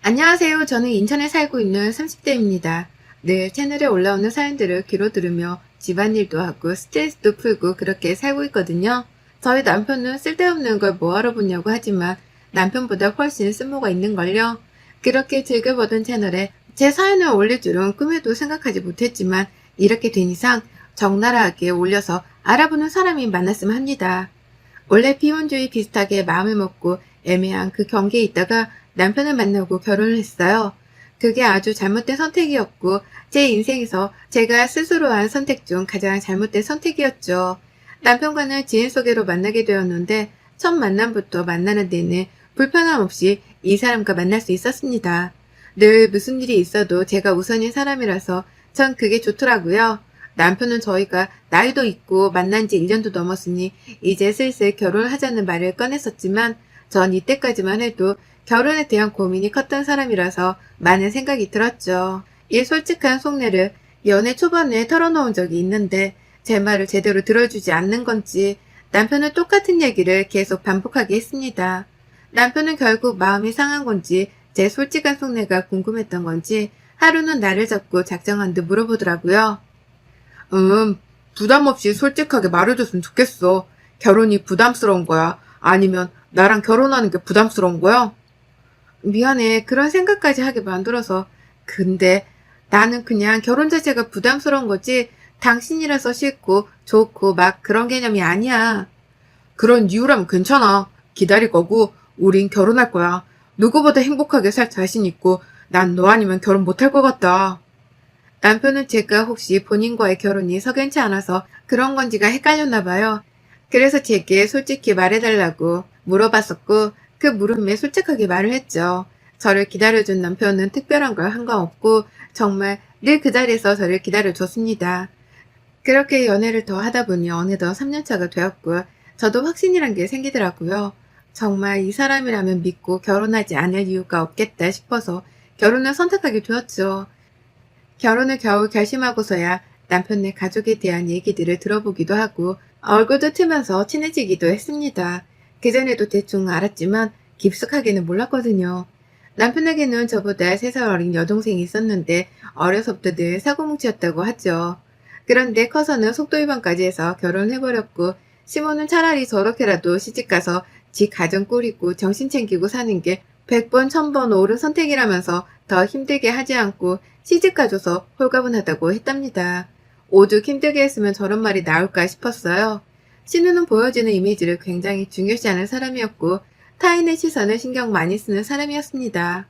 안녕하세요. 저는 인천에 살고 있는 30대입니다. 늘 채널에 올라오는 사연들을 귀로 들으며 집안일도 하고 스트레스도 풀고 그렇게 살고 있거든요. 저희 남편은 쓸데없는 걸 뭐하러 보냐고 하지만 남편보다 훨씬 쓸모가 있는걸요. 그렇게 즐겨보던 채널에 제 사연을 올릴 줄은 꿈에도 생각하지 못했지만 이렇게 된 이상 적나라하게 올려서 알아보는 사람이 많았으면 합니다. 원래 비혼주의 비슷하게 마음을 먹고 애매한 그 경계에 있다가 남편을 만나고 결혼을 했어요. 그게 아주 잘못된 선택이었고 제 인생에서 제가 스스로 한 선택 중 가장 잘못된 선택이었죠. 남편과는 지인 소개로 만나게 되었는데 첫 만남부터 만나는 데는 불편함 없이 이 사람과 만날 수 있었습니다. 늘 무슨 일이 있어도 제가 우선인 사람이라서 전 그게 좋더라고요. 남편은 저희가 나이도 있고 만난 지 1년도 넘었으니 이제 슬슬 결혼을 하자는 말을 꺼냈었지만 전 이때까지만 해도 결혼에 대한 고민이 컸던 사람이라서 많은 생각이 들었죠. 이 솔직한 속내를 연애 초반에 털어놓은 적이 있는데 제 말을 제대로 들어주지 않는 건지 남편은 똑같은 얘기를 계속 반복하게 했습니다. 남편은 결국 마음이 상한 건지 제 솔직한 속내가 궁금했던 건지 하루는 나를 잡고 작정한 듯 물어보더라고요. 부담 없이 솔직하게 말해줬으면 좋겠어. 결혼이 부담스러운 거야? 아니면 나랑 결혼하는 게 부담스러운 거야? 미안해. 그런 생각까지 하게 만들어서. 근데 나는 그냥 결혼 자체가 부담스러운 거지 당신이라서 싫고 좋고 막 그런 개념이 아니야. 그런 이유라면 괜찮아. 기다릴 거고 우린 결혼할 거야. 누구보다 행복하게 살 자신 있고 난 너 아니면 결혼 못할 것 같다. 남편은 제가 혹시 본인과의 결혼이 석연치 않아서 그런 건지가 헷갈렸나 봐요. 그래서 제게 솔직히 말해달라고 물어봤었고 그 물음에 솔직하게 말을 했죠. 저를 기다려준 남편은 특별한 걸 한 거 없고 정말 늘 그 자리에서 저를 기다려줬습니다. 그렇게 연애를 더 하다 보니 어느덧 3년차가 되었고 저도 확신이란 게 생기더라고요. 정말 이 사람이라면 믿고 결혼하지 않을 이유가 없겠다 싶어서 결혼을 선택하게 되었죠. 결혼을 겨우 결심하고서야 남편네 가족에 대한 얘기들을 들어보기도 하고 얼굴도 트면서 친해지기도 했습니다. 그전에도 대충 알았지만 깊숙하게는 몰랐거든요. 남편에게는 저보다 3살 어린 여동생이 있었는데 어려서부터 늘 사고뭉치였다고 하죠. 그런데 커서는 속도 위반까지 해서 결혼해버렸고 시모는 차라리 저렇게라도 시집가서 지 가정 꾸리고 정신 챙기고 사는 게 100번 1000번 옳은 선택이라면서 더 힘들게 하지 않고 시집가줘서 홀가분하다고 했답니다. 오죽 힘들게 했으면 저런 말이 나올까 싶었어요. 신우는 보여지는 이미지를 굉장히 중요시하는 사람이었고 타인의 시선을 신경 많이 쓰는 사람이었습니다.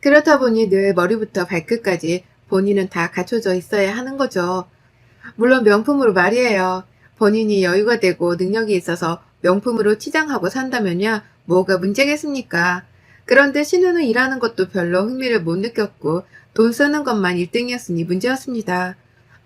그렇다 보니 늘 머리부터 발끝까지 본인은 다 갖춰져 있어야 하는 거죠. 물론 명품으로 말이에요. 본인이 여유가 되고 능력이 있어서 명품으로 치장하고 산다면야 뭐가 문제겠습니까? 그런데 신우는 일하는 것도 별로 흥미를 못 느꼈고 돈 쓰는 것만 1등이었으니 문제였습니다.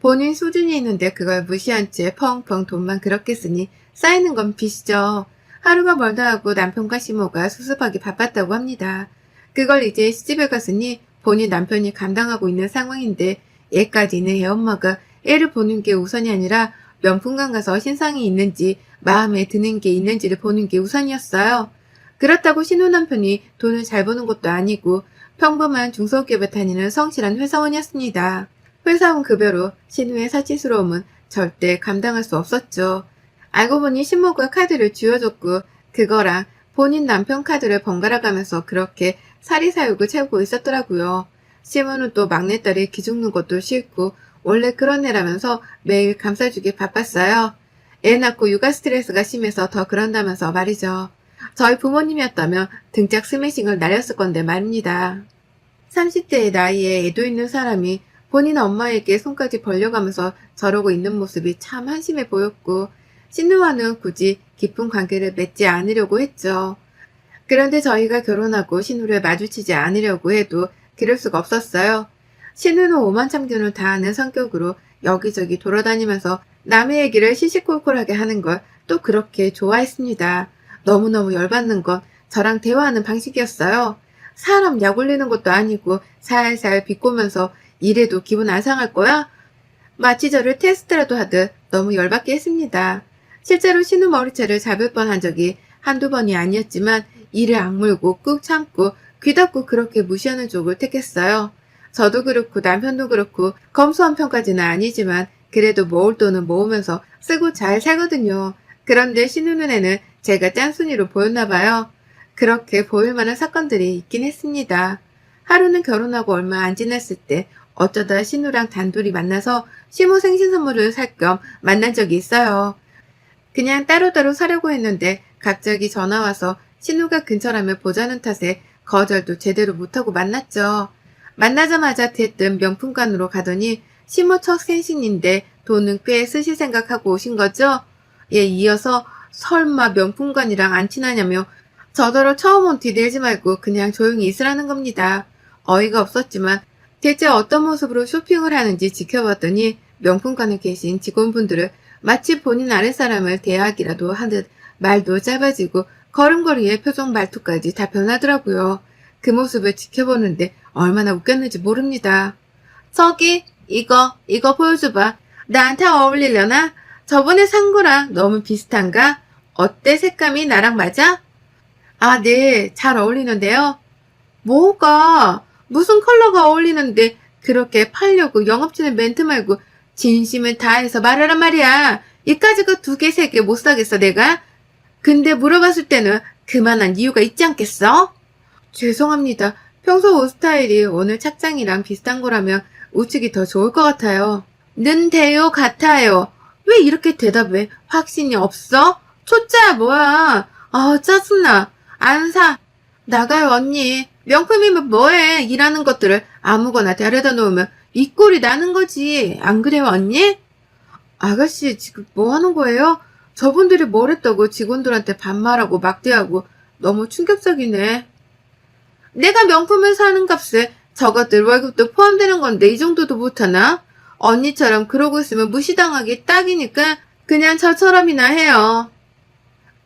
본인 수준이 있는데 그걸 무시한 채 펑펑 돈만 그렇게 쓰니 쌓이는 건 빚이죠. 하루가 멀다 하고 남편과 시모가 수습하기 바빴다고 합니다. 그걸 이제 시집에 갔으니 본인 남편이 감당하고 있는 상황인데 얘까지는 애엄마가 애를 보는 게 우선이 아니라 명품관 가서 신상이 있는지 마음에 드는 게 있는지를 보는 게 우선이었어요. 그렇다고 신우 남편이 돈을 잘 버는 것도 아니고 평범한 중소기업에 다니는 성실한 회사원이었습니다. 회사원 급여로 신우의 사치스러움은 절대 감당할 수 없었죠. 알고 보니 신모가 카드를 쥐어줬고 그거랑 본인 남편 카드를 번갈아 가면서 그렇게 사리사욕을 채우고 있었더라고요. 시모는 또 막내딸이 기죽는 것도 싫고 원래 그런 애라면서 매일 감싸주기 바빴어요. 애 낳고 육아 스트레스가 심해서 더 그런다면서 말이죠. 저희 부모님이었다면 등짝 스매싱을 날렸을 건데 말입니다. 30대의 나이에 애도 있는 사람이 본인 엄마에게 손까지 벌려가면서 저러고 있는 모습이 참 한심해 보였고 신우와는 굳이 깊은 관계를 맺지 않으려고 했죠. 그런데 저희가 결혼하고 신우를 마주치지 않으려고 해도 그럴 수가 없었어요. 신우는 오만참견을 다하는 성격으로 여기저기 돌아다니면서 남의 얘기를 시시콜콜하게 하는 걸 또 그렇게 좋아했습니다. 너무너무 열받는 건 저랑 대화하는 방식이었어요. 사람 약 올리는 것도 아니고 살살 비꼬면서 이래도 기분 안 상할 거야? 마치 저를 테스트라도 하듯 너무 열받게 했습니다. 실제로 신우 머리채를 잡을 뻔한 적이 한두 번이 아니었지만 이를 악물고 꾹 참고 귀 닫고 그렇게 무시하는 쪽을 택했어요. 저도 그렇고 남편도 그렇고 검소한 편까지는 아니지만 그래도 모을 돈은 모으면서 쓰고 잘 살거든요. 그런데 신우 눈에는 제가 짠순이로 보였나 봐요. 그렇게 보일 만한 사건들이 있긴 했습니다. 하루는 결혼하고 얼마 안 지났을 때 어쩌다 신우랑 단둘이 만나서 시모 생신 선물을 살 겸 만난 적이 있어요. 그냥 따로따로 사려고 했는데 갑자기 전화 와서 신우가 근처라며 보자는 탓에 거절도 제대로 못하고 만났죠. 만나자마자 대뜸 명품관으로 가더니 시모 첫 생신인데 돈은 꽤 쓰실 생각하고 오신 거죠? 예, 이어서 설마 명품관이랑 안 친하냐며 저더러 처음 온 티 내지 말고 그냥 조용히 있으라는 겁니다. 어이가 없었지만 대체 어떤 모습으로 쇼핑을 하는지 지켜봤더니 명품관에 계신 직원분들을 마치 본인 아랫사람을 대하기라도 하듯 말도 짧아지고 걸음걸이의 표정 말투까지 다 변하더라고요. 그 모습을 지켜보는데 얼마나 웃겼는지 모릅니다. 저기 이거 보여줘봐. 나한테 어울리려나? 저번에 산 거랑 너무 비슷한가? 어때 색감이 나랑 맞아? 아, 네, 잘 어울리는데요. 뭐가? 무슨 컬러가 어울리는데 그렇게 팔려고 영업진의 멘트 말고 진심을 다해서 말하란 말이야. 이까짓 거 2개, 3개 못 사겠어, 내가? 근데 물어봤을 때는 그만한 이유가 있지 않겠어? 죄송합니다. 평소 옷 스타일이 오늘 착장이랑 비슷한 거라면 우측이 더 좋을 것 같아요. 는데요, 같아요. 왜 이렇게 대답해? 확신이 없어? 초짜야, 뭐야. 아, 짜증나. 안 사. 나가요, 언니. 명품이면 뭐해. 일하는 것들을 아무거나 데려다 놓으면 이 꼴이 나는 거지. 안 그래요, 언니? 아가씨, 지금 뭐 하는 거예요? 저분들이 뭘 했다고 직원들한테 반말하고 막대하고 너무 충격적이네. 내가 명품을 사는 값에 저것들 월급도 포함되는 건데 이 정도도 못하나? 언니처럼 그러고 있으면 무시당하기 딱이니까 그냥 저처럼이나 해요.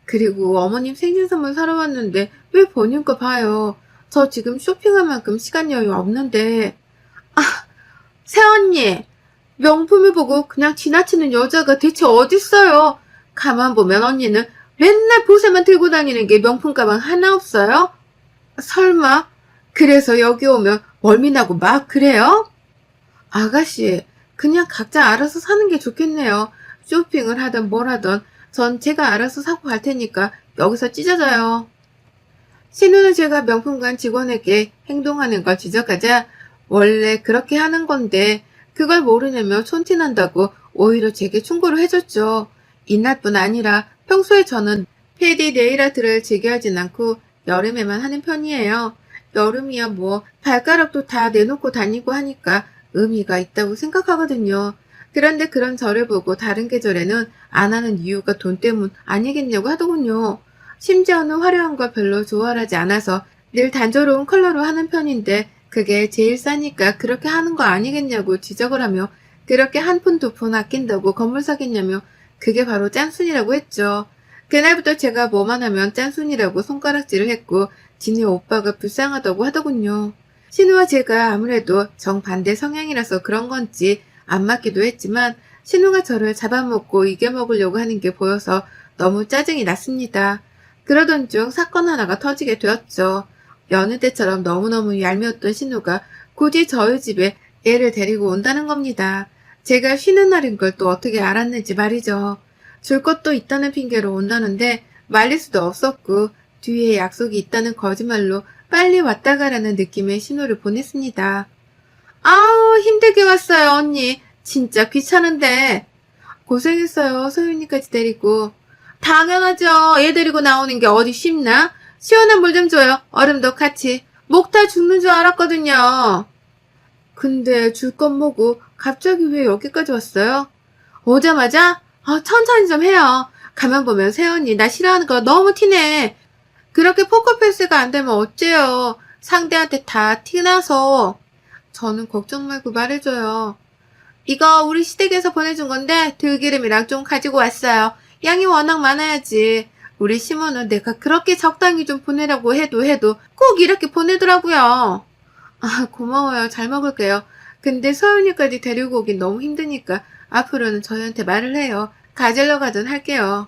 그리고 어머님 생신 선물 사러 왔는데 왜 본인 거 봐요? 저 지금 쇼핑할 만큼 시간 여유 없는데. 아, 새언니. 명품을 보고 그냥 지나치는 여자가 대체 어딨어요? 가만 보면 언니는 맨날 보세만 들고 다니는 게 명품 가방 하나 없어요? 설마 그래서 여기 오면 멀미나고 막 그래요? 아가씨, 그냥 각자 알아서 사는 게 좋겠네요. 쇼핑을 하든 뭘 하든 전 제가 알아서 사고 갈 테니까 여기서 찢어져요. 신우는 제가 명품관 직원에게 행동하는 걸 지적하자 원래 그렇게 하는 건데 그걸 모르냐며 촌티난다고 오히려 제게 충고를 해줬죠. 이날뿐 아니라 평소에 저는 패디 네일아트를 즐겨 하진 않고 여름에만 하는 편이에요. 여름이야 뭐 발가락도 다 내놓고 다니고 하니까 의미가 있다고 생각하거든요. 그런데 그런 저를 보고 다른 계절에는 안 하는 이유가 돈 때문 아니겠냐고 하더군요. 심지어는 화려한 걸 별로 좋아하지 않아서 늘 단조로운 컬러로 하는 편인데 그게 제일 싸니까 그렇게 하는 거 아니겠냐고 지적을 하며 그렇게 한 푼 두 푼 아낀다고 건물 사겠냐며 그게 바로 짠순이라고 했죠. 그날부터 제가 뭐만 하면 짠순이라고 손가락질을 했고 지네 오빠가 불쌍하다고 하더군요. 신우와 제가 아무래도 정반대 성향이라서 그런 건지 안 맞기도 했지만 신우가 저를 잡아먹고 이겨먹으려고 하는 게 보여서 너무 짜증이 났습니다. 그러던 중 사건 하나가 터지게 되었죠. 여느 때처럼 너무너무 얄미웠던 신우가 굳이 저희 집에 애를 데리고 온다는 겁니다. 제가 쉬는 날인 걸 또 어떻게 알았는지 말이죠. 줄 것도 있다는 핑계로 온다는데 말릴 수도 없었고 뒤에 약속이 있다는 거짓말로 빨리 왔다 가라는 느낌의 신호를 보냈습니다. 아우 힘들게 왔어요 언니. 진짜 귀찮은데. 고생했어요 소윤이까지 데리고. 당연하죠. 얘 데리고 나오는 게 어디 쉽나? 시원한 물 좀 줘요. 얼음도 같이. 목 다 죽는 줄 알았거든요. 근데 줄 건 뭐고 갑자기 왜 여기까지 왔어요? 오자마자? 천천히 좀 해요. 가만 보면 새언니 나 싫어하는 거 너무 티네. 그렇게 포커페이스가 안 되면 어째요. 상대한테 다 티나서. 저는 걱정 말고 말해줘요. 이거 우리 시댁에서 보내준 건데 들기름이랑 좀 가지고 왔어요. 양이 워낙 많아야지. 우리 시모는 내가 그렇게 적당히 좀 보내라고 해도 꼭 이렇게 보내더라고요. 아, 고마워요. 잘 먹을게요. 근데 서윤이까지 데리고 오긴 너무 힘드니까 앞으로는 저희한테 말을 해요. 가질러 가든 할게요.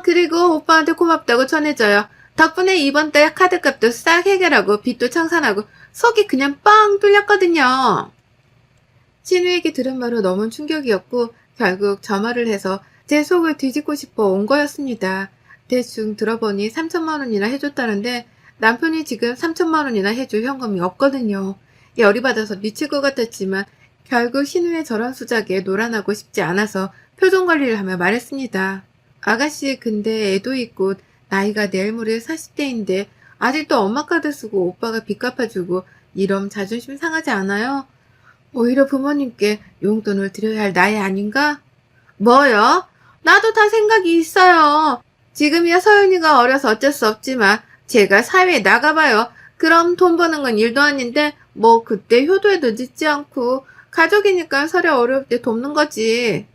그리고 오빠한테 고맙다고 전해줘요. 덕분에 이번 달 카드값도 싹 해결하고 빚도 청산하고 속이 그냥 빵 뚫렸거든요. 신우 얘기 들은 바로 너무 충격이었고 결국 저 말을 해서 제 속을 뒤집고 싶어 온 거였습니다. 대충 들어보니 3천만 원이나 해줬다는데 남편이 지금 3천만 원이나 해줄 현금이 없거든요. 열이 받아서 미칠 것 같았지만 결국 신우의 저런 수작에 놀아나고 싶지 않아서 표정 관리를 하며 말했습니다. 아가씨 근데 애도 있고 나이가 내일 모레 40대인데 아직도 엄마 카드 쓰고 오빠가 빚 갚아주고 이러면 자존심 상하지 않아요? 오히려 부모님께 용돈을 드려야 할 나이 아닌가? 뭐요? 나도 다 생각이 있어요. 지금이야 서윤이가 어려서 어쩔 수 없지만 제가 사회에 나가봐요. 그럼 돈 버는 건 일도 아닌데 뭐 그때 효도에도 늦지 않고 가족이니까 서로 어려울 때 돕는 거지.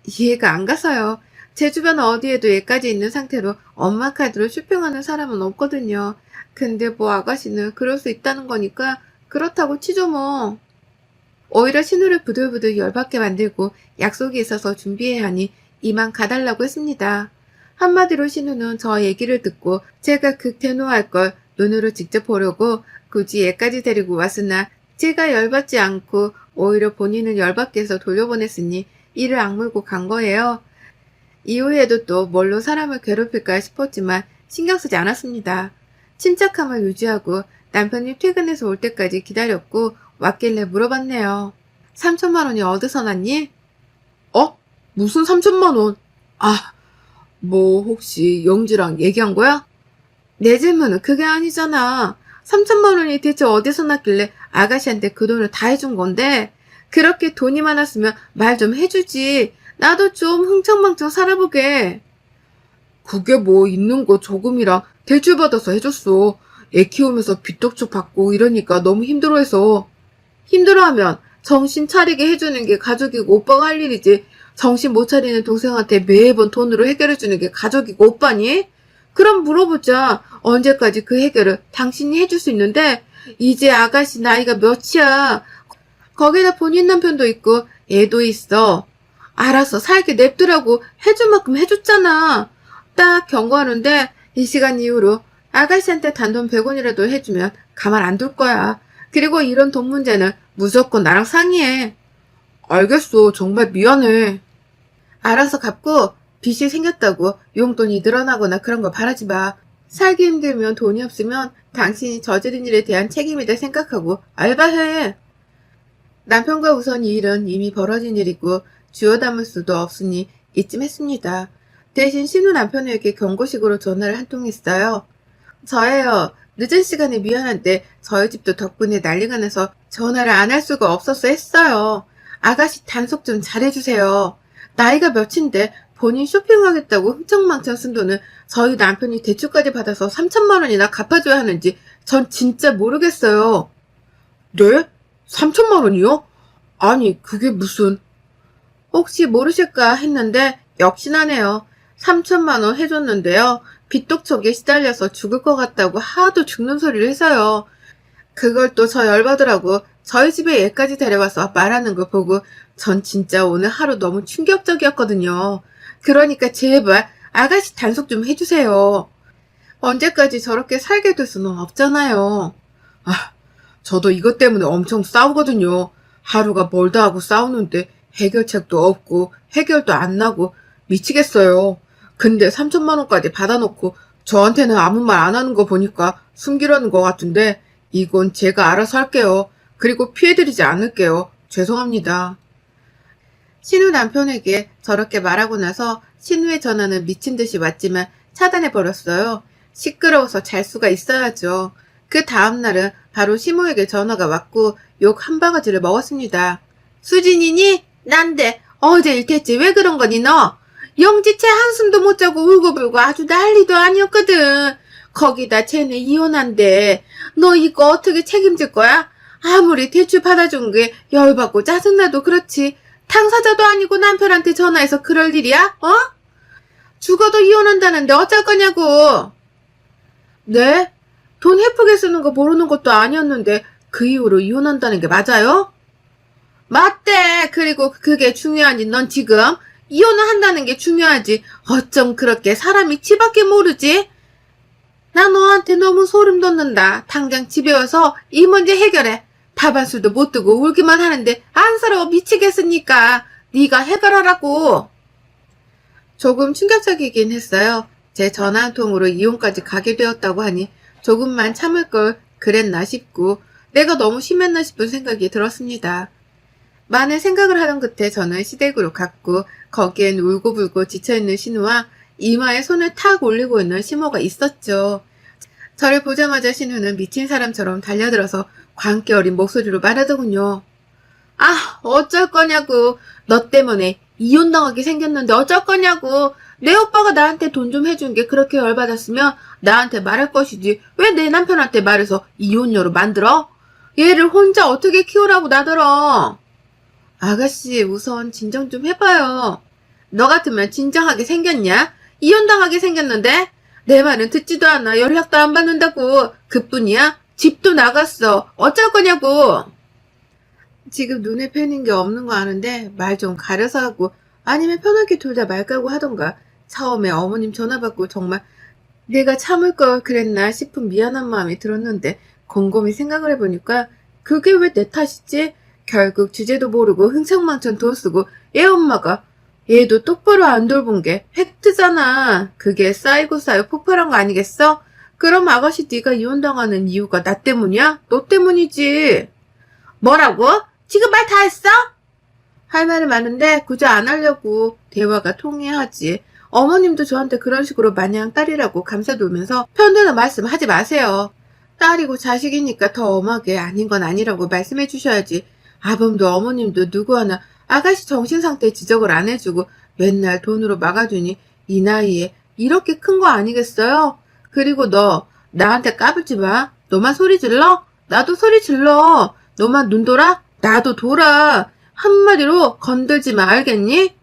이해가 안 가서요. 제 주변 어디에도 얘까지 있는 상태로 엄마 카드로 쇼핑하는 사람은 없거든요. 근데 뭐 아가씨는 그럴 수 있다는 거니까 그렇다고 치죠 뭐. 오히려 신우를 부들부들 열받게 만들고 약속이 있어서 준비해야 하니 이만 가달라고 했습니다. 한마디로 신우는 저 얘기를 듣고 제가 극대노할 걸 눈으로 직접 보려고 굳이 얘까지 데리고 왔으나 제가 열받지 않고 오히려 본인을 열받게 해서 돌려보냈으니 이를 악물고 간 거예요. 이후에도 또 뭘로 사람을 괴롭힐까 싶었지만 신경 쓰지 않았습니다. 침착함을 유지하고 남편이 퇴근해서 올 때까지 기다렸고 왔길래 물어봤네요. 3천만 원이 어디서 났니? 무슨 3천만 원? 뭐 혹시 영지랑 얘기한 거야? 내 질문은 그게 아니잖아. 3천만 원이 대체 어디서 났길래 아가씨한테 그 돈을 다 해준 건데 그렇게 돈이 많았으면 말 좀 해주지. 나도 좀 흥청망청 살아보게. 그게 뭐 있는 거 조금이랑 대출받아서 해줬어. 애 키우면서 빚독촉 받고 이러니까 너무 힘들어해서. 힘들어하면 정신 차리게 해주는 게 가족이고 오빠가 할 일이지. 정신 못 차리는 동생한테 매번 돈으로 해결해주는 게 가족이고 오빠니? 그럼 물어보자. 언제까지 그 해결을 당신이 해줄 수 있는데 이제 아가씨 나이가 몇이야. 거기다 본인 남편도 있고 애도 있어. 알아서 살게 냅두라고 해줄 만큼 해줬잖아. 딱 경고하는데 이 시간 이후로 아가씨한테 단돈 100원이라도 해주면 가만 안 둘 거야. 그리고 이런 돈 문제는 무조건 나랑 상의해. 알겠어. 정말 미안해. 알아서 갚고 빚이 생겼다고 용돈이 늘어나거나 그런 거 바라지 마. 살기 힘들면 돈이 없으면 당신이 저지른 일에 대한 책임이다 생각하고 알바해. 남편과 우선 이 일은 이미 벌어진 일이고 주워 담을 수도 없으니 이쯤 했습니다. 대신 신우 남편에게 경고식으로 전화를 한 통 했어요. 저예요. 늦은 시간에 미안한데 저희 집도 덕분에 난리가 나서 전화를 안 할 수가 없어서 했어요. 아가씨 단속 좀 잘해주세요. 나이가 몇인데 본인 쇼핑하겠다고 흥청망청 쓴 돈을 저희 남편이 대출까지 받아서 3천만 원이나 갚아줘야 하는지 전 진짜 모르겠어요. 네? 3천만 원이요? 아니 그게 무슨... 혹시 모르실까 했는데 역시나네요. 3천만 원 해줬는데요. 빚독촉에 시달려서 죽을 것 같다고 하도 죽는 소리를 해서요. 그걸 또 저 열받으라고 저희 집에 얘까지 데려와서 말하는 거 보고 전 진짜 오늘 하루 너무 충격적이었거든요. 그러니까 제발 아가씨 단속 좀 해주세요. 언제까지 저렇게 살게 될 수는 없잖아요. 저도 이것 때문에 엄청 싸우거든요. 하루가 멀다 하고 싸우는데 해결책도 없고 해결도 안 나고 미치겠어요. 근데 3천만 원까지 받아놓고 저한테는 아무 말 안 하는 거 보니까 숨기려는 것 같은데 이건 제가 알아서 할게요. 그리고 피해드리지 않을게요. 죄송합니다. 신우 남편에게 저렇게 말하고 나서 신우의 전화는 미친 듯이 왔지만 차단해버렸어요. 시끄러워서 잘 수가 있어야죠. 그 다음날은 바로 시모에게 전화가 왔고 욕 한 바가지를 먹었습니다. 수진이니? 난데 어제 일했지 왜 그런 거니 너? 영지채 한숨도 못 자고 울고불고 아주 난리도 아니었거든. 거기다 쟤네 이혼한대. 너 이거 어떻게 책임질 거야? 아무리 대출 받아준 게 열받고 짜증나도 그렇지. 당사자도 아니고 남편한테 전화해서 그럴 일이야? 죽어도 이혼한다는데 어쩔 거냐고. 네? 돈 헤프게 쓰는 거 모르는 것도 아니었는데 그 이후로 이혼한다는 게 맞아요? 맞대. 그리고 그게 중요하니 넌 지금 이혼을 한다는 게 중요하지. 어쩜 그렇게 사람이 치밖에 모르지? 나 너한테 너무 소름 돋는다. 당장 집에 와서 이 문제 해결해. 밥 한 술도 못 뜨고 울기만 하는데 안쓰러워 미치겠으니까 네가 해결하라고. 조금 충격적이긴 했어요. 제 전화 한 통으로 이혼까지 가게 되었다고 하니 조금만 참을 걸 그랬나 싶고 내가 너무 심했나 싶은 생각이 들었습니다. 많은 생각을 하던 끝에 저는 시댁으로 갔고 거기엔 울고불고 지쳐있는 신우와 이마에 손을 탁 올리고 있는 시모가 있었죠. 저를 보자마자 신우는 미친 사람처럼 달려들어서 광기 어린 목소리로 말하더군요. 아, 어쩔 거냐고. 너 때문에 이혼당하게 생겼는데 어쩔 거냐고. 내 오빠가 나한테 돈 좀 해준 게 그렇게 열받았으면 나한테 말할 것이지. 왜 내 남편한테 말해서 이혼녀로 만들어? 얘를 혼자 어떻게 키우라고 나더러. 아가씨, 우선 진정 좀 해봐요. 너 같으면 진정하게 생겼냐? 이혼당하게 생겼는데? 내 말은 듣지도 않아. 연락도 안 받는다고. 그뿐이야? 집도 나갔어. 어쩔 거냐고. 지금 눈에 뵈는 게 없는 거 아는데 말 좀 가려서 하고 아니면 편하게 둘 다 말까고 하던가. 처음에 어머님 전화 받고 정말 내가 참을 걸 그랬나 싶은 미안한 마음이 들었는데 곰곰이 생각을 해보니까 그게 왜 내 탓이지? 결국 주제도 모르고 흥청망청 돈 쓰고 얘 엄마가 얘도 똑바로 안 돌본 게 팩트잖아. 그게 쌓이고 쌓여 폭발한 거 아니겠어? 그럼 아가씨 네가 이혼당하는 이유가 나 때문이야? 너 때문이지. 뭐라고? 지금 말 다 했어? 할 말이 많은데 그저 안 하려고 대화가 통해야지. 어머님도 저한테 그런 식으로 마냥 딸이라고 감싸돌면서 편드는 말씀 하지 마세요. 딸이고 자식이니까 더 엄하게 아닌 건 아니라고 말씀해 주셔야지. 아범도 어머님도 누구 하나 아가씨 정신상태 지적을 안 해주고 맨날 돈으로 막아주니 이 나이에 이렇게 큰 거 아니겠어요? 그리고 너 나한테 까불지 마. 너만 소리 질러? 나도 소리 질러. 너만 눈 돌아? 나도 돌아. 한마디로 건들지 마, 알겠니?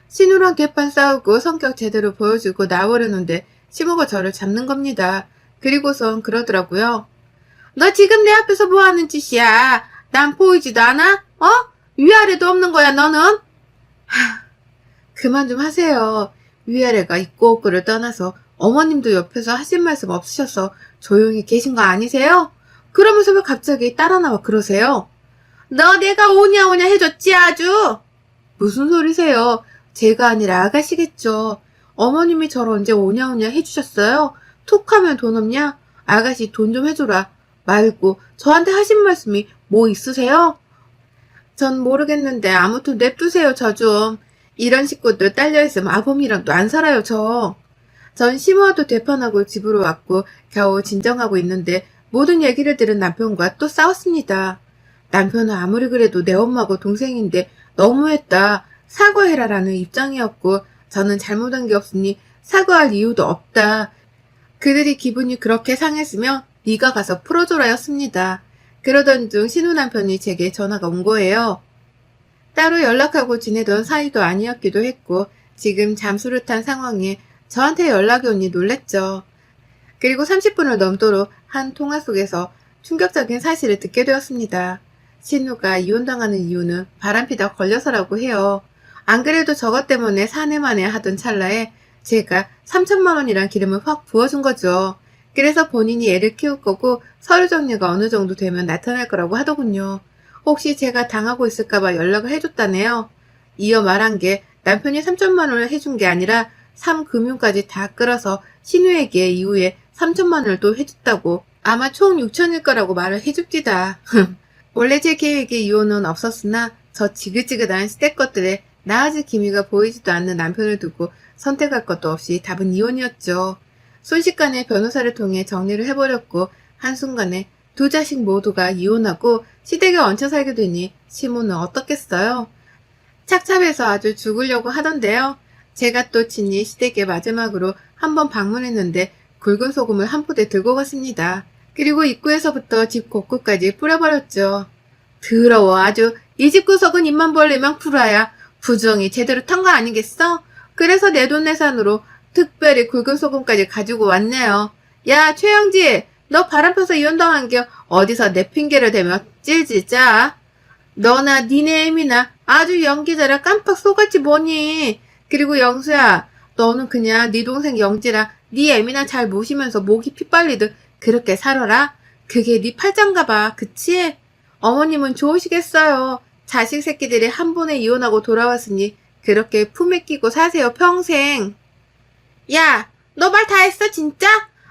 신우랑 개판 싸우고 성격 제대로 보여주고 나오려는데 시모가 저를 잡는 겁니다. 그리고선 그러더라고요. 너 지금 내 앞에서 뭐 하는 짓이야? 난 보이지도 않아? 어? 위아래도 없는 거야, 너는? 그만 좀 하세요. 위아래가 있고 없고를 떠나서 어머님도 옆에서 하신 말씀 없으셔서 조용히 계신 거 아니세요? 그러면서 왜 갑자기 따라 나와 그러세요? 너 내가 오냐오냐 해줬지 아주? 무슨 소리세요? 제가 아니라 아가씨겠죠. 어머님이 저를 언제 오냐오냐 해주셨어요? 툭하면 돈 없냐? 아가씨 돈 좀 해줘라. 말고 저한테 하신 말씀이 뭐 있으세요? 전 모르겠는데 아무튼 냅두세요 저 좀. 이런 식구들 딸려있으면 아범이랑도 안 살아요 저. 전 시모와도 되판하고 집으로 왔고 겨우 진정하고 있는데 모든 얘기를 들은 남편과 또 싸웠습니다. 남편은 아무리 그래도 내 엄마고 동생인데 너무했다. 사과해라라는 입장이었고 저는 잘못한 게 없으니 사과할 이유도 없다. 그들이 기분이 그렇게 상했으면 네가 가서 풀어줘라였습니다. 그러던 중 신우 남편이 제게 전화가 온 거예요. 따로 연락하고 지내던 사이도 아니었기도 했고 지금 잠수를 탄 상황에 저한테 연락이 오니 놀랬죠. 그리고 30분을 넘도록 한 통화 속에서 충격적인 사실을 듣게 되었습니다. 신우가 이혼당하는 이유는 바람피다 걸려서라고 해요. 안 그래도 저것 때문에 사내만에 하던 찰나에 제가 3천만 원이란 기름을 확 부어준 거죠. 그래서 본인이 애를 키울 거고 서류 정리가 어느 정도 되면 나타날 거라고 하더군요. 혹시 제가 당하고 있을까봐 연락을 해줬다네요. 이어 말한 게 남편이 3천만 원을 해준 게 아니라 3금융까지 다 끌어서 신우에게 이후에 3천만 원을 또 해줬다고. 아마 총 6천일 거라고 말을 해줍디다. 원래 제 계획에 이혼은 없었으나 저 지긋지긋한 시댁 것들에 나아질 기미가 보이지도 않는 남편을 두고 선택할 것도 없이 답은 이혼이었죠. 순식간에 변호사를 통해 정리를 해버렸고 한순간에 두 자식 모두가 이혼하고 시댁에 얹혀 살게 되니 시모는 어떻겠어요? 착잡해서 아주 죽으려고 하던데요. 제가 또 친히 시댁에 마지막으로 한번 방문했는데 굵은 소금을 한 포대 들고 갔습니다. 그리고 입구에서부터 집 곳곳까지 뿌려버렸죠. 더러워 아주. 이 집 구석은 입만 벌리면 풀어야 부정이 제대로 탄 거 아니겠어? 그래서 내돈내산으로 특별히 굵은 소금까지 가지고 왔네요. 야 최영지, 너 바람 펴서 이혼당한 게 어디서 내 핑계를 대며 찔찔 짜? 너나 니네 애미나 아주 연기자라 깜빡 속았지 뭐니. 그리고 영수야, 너는 그냥 네 동생 영지랑 네 애미나 잘 모시면서 목이 피 빨리듯 그렇게 살아라. 그게 네 팔짱가 봐. 그치? 어머님은 좋으시겠어요. 자식 새끼들이 한 번에 이혼하고 돌아왔으니 그렇게 품에 끼고 사세요, 평생. 야, 너 말 다 했어, 진짜?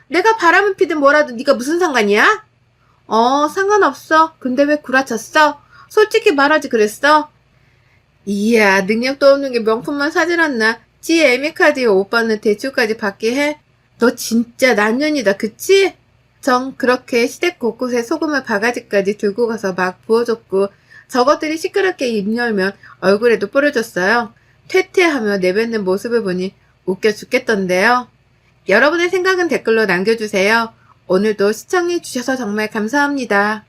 내가 바람을 피든 뭐라도 네가 무슨 상관이야? 상관없어. 근데 왜 구라쳤어? 솔직히 말하지 그랬어? 이야, 능력도 없는 게 명품만 사질 않나? 지 애미카드에 오빠는 대출까지 받게 해? 너 진짜 난년이다, 그치? 정 그렇게 시댁 곳곳에 소금을 바가지까지 들고 가서 막 부어줬고 저것들이 시끄럽게 입 열면 얼굴에도 뿌려줬어요. 퇴퇴하며 내뱉는 모습을 보니 웃겨 죽겠던데요. 여러분의 생각은 댓글로 남겨주세요. 오늘도 시청해주셔서 정말 감사합니다.